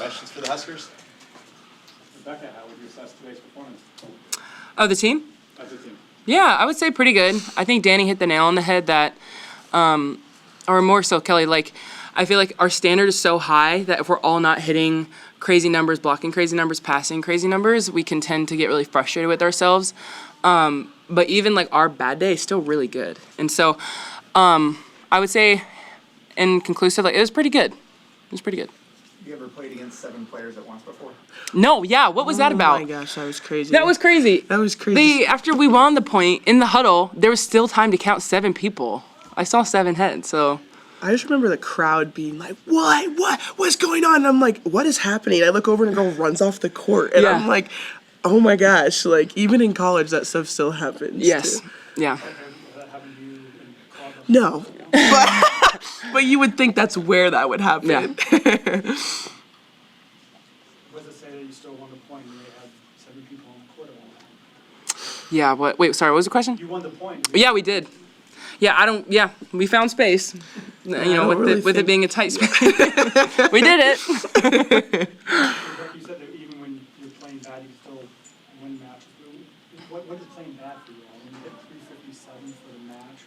questions for the Huskers. Rebekah, how would you assess today's performance? Of the team? As a team. Yeah, I would say pretty good. I think Danny hit the nail on the head that, or more so Kelly, like, I feel like our standard is so high that if we're all not hitting crazy numbers, blocking crazy numbers, passing crazy numbers, we can tend to get really frustrated with ourselves. But even like our bad day is still really good. And so I would say in conclusive, like, it was pretty good. It was pretty good. You ever played against 7 players at once before? No, yeah, what was that about? Oh my gosh, that was crazy. That was crazy. That was crazy. After we won the point, in the huddle, there was still time to count 7 people. I saw 7 heads, so. I just remember the crowd being like, what's going on? And I'm like, what is happening? I look over and a girl runs off the court. And I'm like, oh my gosh, like, even in college, that stuff still happens. Yes, too. yeah. Has that happened to you in club? No, but you would think that's where that would happen. Yeah. What does it say that you still won the point and they had 7 people on the court at one time? Yeah, wait, sorry, what was the question? You won the point. Yeah, we did. Yeah, we found space. You know, with it being a tight space. We did it. You said that even when you're playing bad, you still win matches. What is playing bad for you all? When you hit 357 for the match,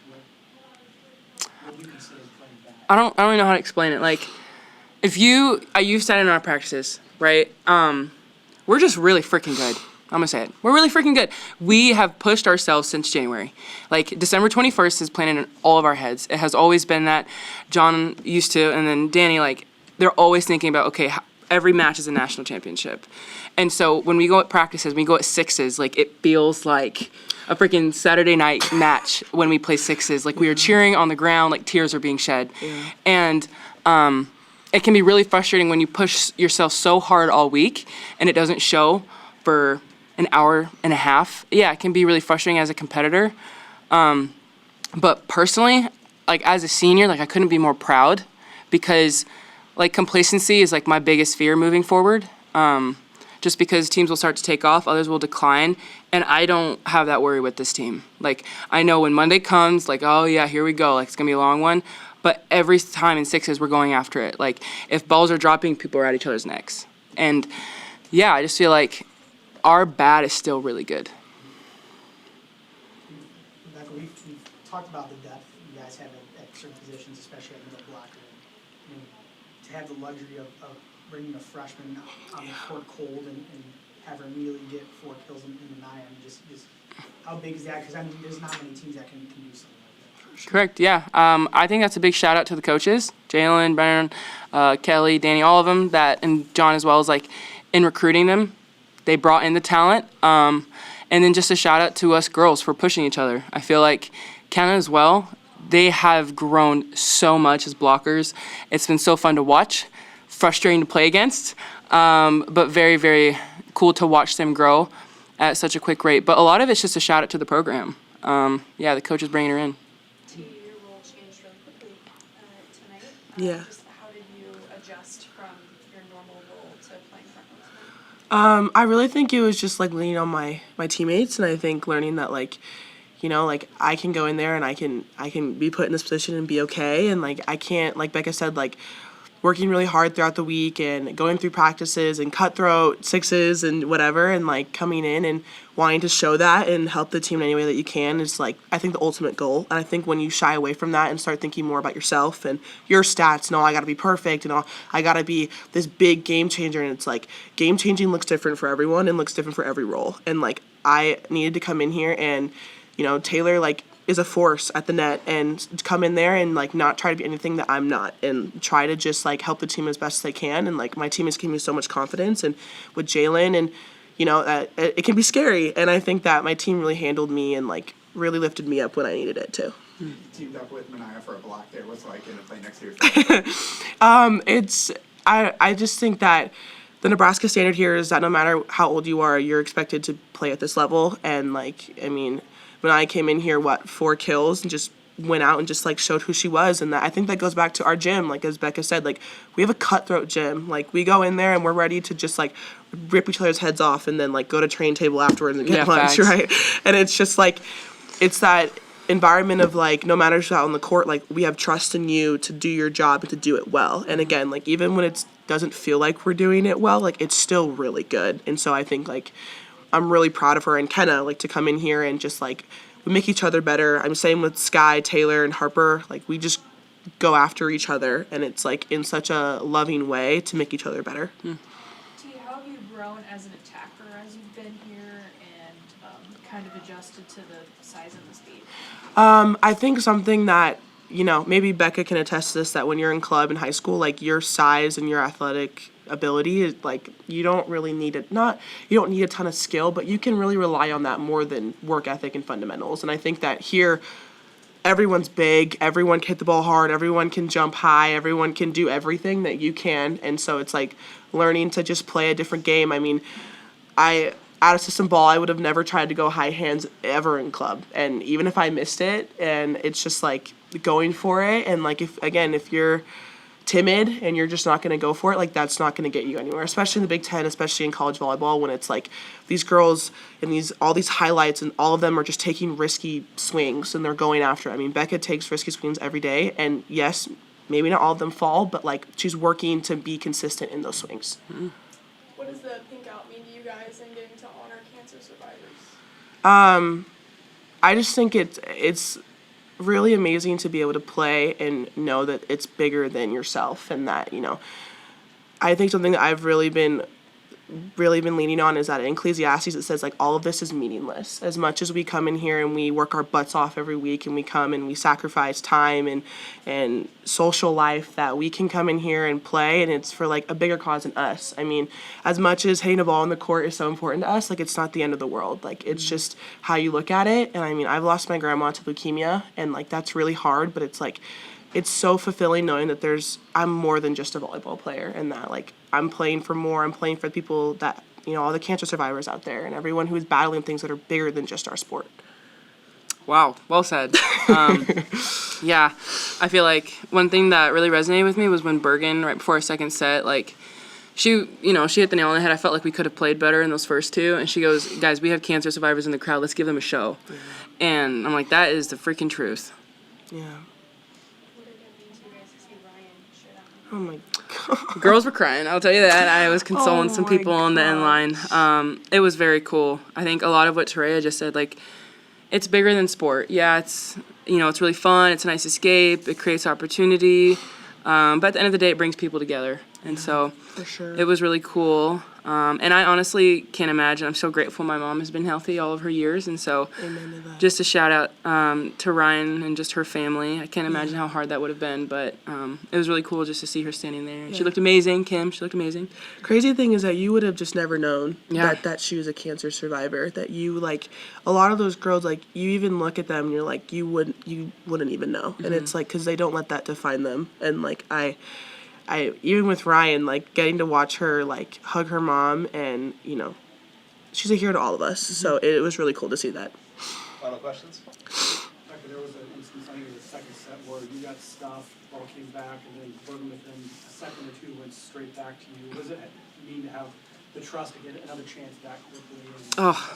what do you consider playing bad? I don't really know how to explain it. Like, if you've said it in our practices, right? We're just really freaking good. I'm gonna say it. We're really freaking good. We have pushed ourselves since January. Like, December 21st is planted in all of our heads. It has always been that. John used to, and then Danny, like, they're always thinking about, okay, every match is a national championship. And so when we go at practices, we go at 6s, like, it feels like a freaking Saturday night match when we play 6s. Like, we are cheering on the ground, like tears are being shed. Yeah. And it can be really frustrating when you push yourself so hard all week and it doesn't show for an hour and a half. Yeah, it can be really frustrating as a competitor. But personally, like, as a senior, like, I couldn't be more proud because, like, complacency is, like, my biggest fear moving forward. Just because teams will start to take off, others will decline, and I don't have that worry with this team. Like, I know when Monday comes, like, oh yeah, here we go, like, it's gonna be a long one, but every time in 6s we're going after it. Like, if balls are dropping, people are at each other's necks. And yeah, I just feel like our bad is still really good. Rebekah, we've talked about the depth you guys have at certain positions, especially at middle blocker. I mean, to have the luxury of bringing a freshman on the court cold and have her immediately get 4 kills in the 9, I mean, just how big is that? Because, I mean, there's not many teams that can do something like that. Sure. Correct, yeah. I think that's a big shout out to the coaches, Jalen, Brennan, Kelly, Danny, all of them, and John as well, as like in recruiting them. They brought in the talent, and then just a shout out to us girls for pushing each other. I feel like Canada as well, they have grown so much as blockers. It's been so fun to watch, frustrating to play against, but very, very cool to watch them grow at such a quick rate. But a lot of it's just a shout out to the program. Yeah, the coach is bringing her in. Your role changed really quickly tonight. Yeah. Just how did you adjust from your normal role to playing front row? I really think it was just like leaning on my teammates, and I think learning that, like, you know, like, I can go in there and I can be put in this position and be okay, and like I can't, like Becca said, like, working really hard throughout the week and going through practices and cutthroat 6s and whatever, and like coming in and wanting to show that and help the team in any way that you can is, like, I think the ultimate goal. And I think when you shy away from that and start thinking more about yourself and your stats, and I got to be perfect, and I got to be this big game changer, and it's like game changing looks different for everyone and looks different for every role. And like, I needed to come in here and, you know, Taylor, like, is a force at the net, and come in there and like not try to be anything that I'm not, and try to just like help the team as best as I can. And like, my team has given me so much confidence, and with Jalen, and you know, it can be scary, and I think that my team really handled me and like really lifted me up when I needed it too. You teamed up with Mania for a block there. What's it like in the play next year? I just think that the Nebraska standard here is that no matter how old you are, you're expected to play at this level. And like, I mean, when I came in here, 4 kills, and just went out and just like showed who she was. And that, I think that goes back to our gym. Like, as Becca said, like, we have a cutthroat gym. Like, we go in there and we're ready to just like rip each other's heads off, and then like go to train table afterwards and get lunch, facts. right? And it's just like, it's that environment of like, no matter who's out on the court, like, we have trust in you to do your job and to do it well. And again, like, even when it's doesn't feel like we're doing it well, like it's still really good. And so I think like I'm really proud of her and Kenna, like to come in here and just like we make each other better. I'm same with Sky, Taylor, and Harper. Like we just go after each other, and it's like in such a loving way to make each other better. T, how have you grown as an attacker as you've been here and kind of adjusted to the size and the speed? I think something that, you know, maybe Becca can attest to this, that when you're in club in high school, like your size and your athletic ability is like you don't really need it. Not you don't need a ton of skill, but you can really rely on that more than work ethic and fundamentals. And I think that here everyone's big, everyone can hit the ball hard, everyone can jump high, everyone can do everything that you can. And so it's like learning to just play a different game. I mean, out of system ball, I would have never tried to go high hands ever in club. And even if I missed it, and it's just like going for it. And like if you're timid and you're just not going to go for it, like that's not going to get you anywhere, especially in the Big Ten, especially in college volleyball, when it's like these girls and all these highlights and all of them are just taking risky swings and they're going after it. I mean, Becca takes risky swings every day, and yes, maybe not all of them fall, but like she's working to be consistent in those swings. Mm-hmm. What does the pink out mean to you guys in getting to honor cancer survivors? I just think it's really amazing to be able to play and know that it's bigger than yourself, and that, you know, I think something that I've really been leaning on is that in Ecclesiastes it says like all of this is meaningless. As much as we come in here and we work our butts off every week and we come and we sacrifice time and social life, that we can come in here and play and it's for like a bigger cause than us. I mean, as much as hitting a ball in the court is so important to us, like it's not the end of the world. Like it's just how you look at it. And I mean, I've lost my grandma to leukemia, and like that's really hard, but it's like it's so fulfilling knowing that I'm more than just a volleyball player, and that like I'm playing for more. I'm playing for the people that, you know, all the cancer survivors out there and everyone who is battling things that are bigger than just our sport. Wow, well said. Yeah, I feel like one thing that really resonated with me was when Bergen, right before our second set, like she hit the nail on the head. I felt like we could have played better in those first two, and she goes, guys, we have cancer survivors in the crowd. Let's give them a show. Yeah. And I'm like, that is the freaking truth. Yeah. What did it mean to you guys to see Ryan shit out? Oh my God. Girls were crying, I'll tell you that. I was consoling Oh some my people on the end gosh. line. It was very cool. I think a lot of what Teraya just said, like, it's bigger than sport. Yeah, it's really fun. It's a nice escape. It creates opportunity. But at the end of the day, it brings people together. And so For sure. it was really cool. And I honestly can't imagine. I'm so grateful my mom has been healthy all of her years. And so Amen to that. just a shout out to Ryan and just her family. I can't imagine how hard that would have been. But it was really cool just to see her standing there. And she looked amazing. Kim, she looked amazing. Crazy thing is that you would have just never known Yeah. that she was a cancer survivor. That you, like, a lot of those girls, like, you even look at them and you're like, you wouldn't even know. And it's like, because they don't let that define them. And like I even with Ryan, like getting to watch her like hug her mom, and you know, she's a hero to all of us. So it was really cool to see that. Final questions? Rebekah, there was an instance, I think it was the second set, where you got stuffed, ball came back, and then Bergen within a second or two went straight back to you. What does it mean to have the trust to get another chance that quickly?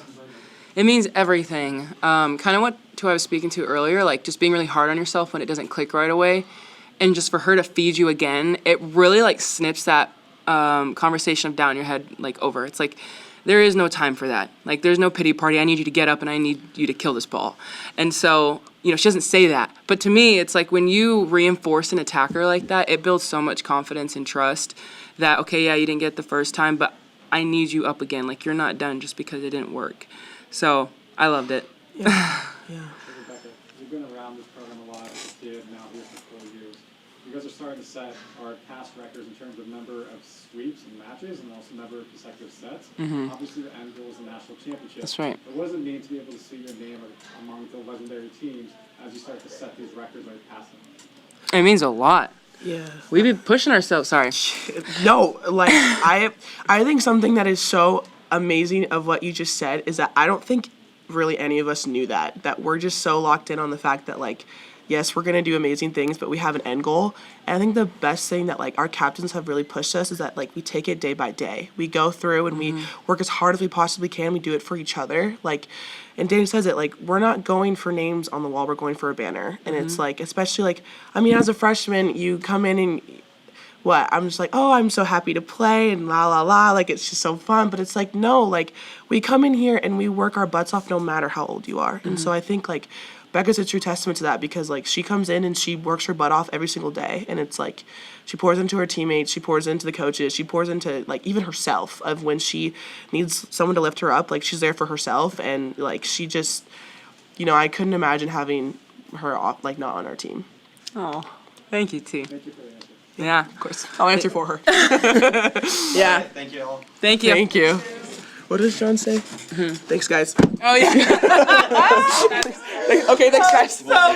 It means everything. Kind of what I was speaking to earlier, like just being really hard on yourself when it doesn't click right away. And just for her to feed you again, it really like snips that conversation of doubt in your head like over. It's like there is no time for that. Like there's no pity party. I need you to get up and I need you to kill this ball. And so, you know, she doesn't say that. But to me, it's like when you reinforce an attacker like that, it builds so much confidence and trust that, okay, yeah, you didn't get it the first time, but I need you up again. Like you're not done just because it didn't work. So I loved it. Yeah. Rebekah, you've been around this program a lot as a kid, now here for 4 years. You guys are starting to set our past records in terms of number of sweeps and matches, and also number of consecutive sets. Obviously, the end goal is the national championship. That's right. But what does it mean to be able to see your name among the legendary teams as you start to set these records right past them? It means a lot. Yeah. We've been pushing ourselves. Sorry. No, like I think something that is so amazing of what you just said is that I don't think really any of us knew that we're just so locked in on the fact that like, yes, we're going to do amazing things, but we have an end goal. And I think the best thing that like our captains have really pushed us is that like we take it day by day. We go through and we work as hard as we possibly can. We do it for each other. Like, and Danny says it, like, we're not going for names on the wall, we're going for a banner. And it's like, especially like, I mean, as a freshman, you come in and what, I'm just like, oh, I'm so happy to play and la la la, like it's just so fun. But it's like, no, like we come in here and we work our butts off no matter how old you are. And so I think like Becca's a true testament to that, because like she comes in and she works her butt off every single day, and it's like she pours into her teammates, she pours into the coaches, she pours into like even herself, of when she needs someone to lift her up, like she's there for herself. And like she just, I couldn't imagine having her off, like not on our team. Oh, thank you, T. Thank you for the answer. Yeah. Of course, I'll answer for her. Yeah. Thank you all. Thank you. Thank you. What does John say? Thanks, guys. Oh, yeah. Okay, thanks, guys.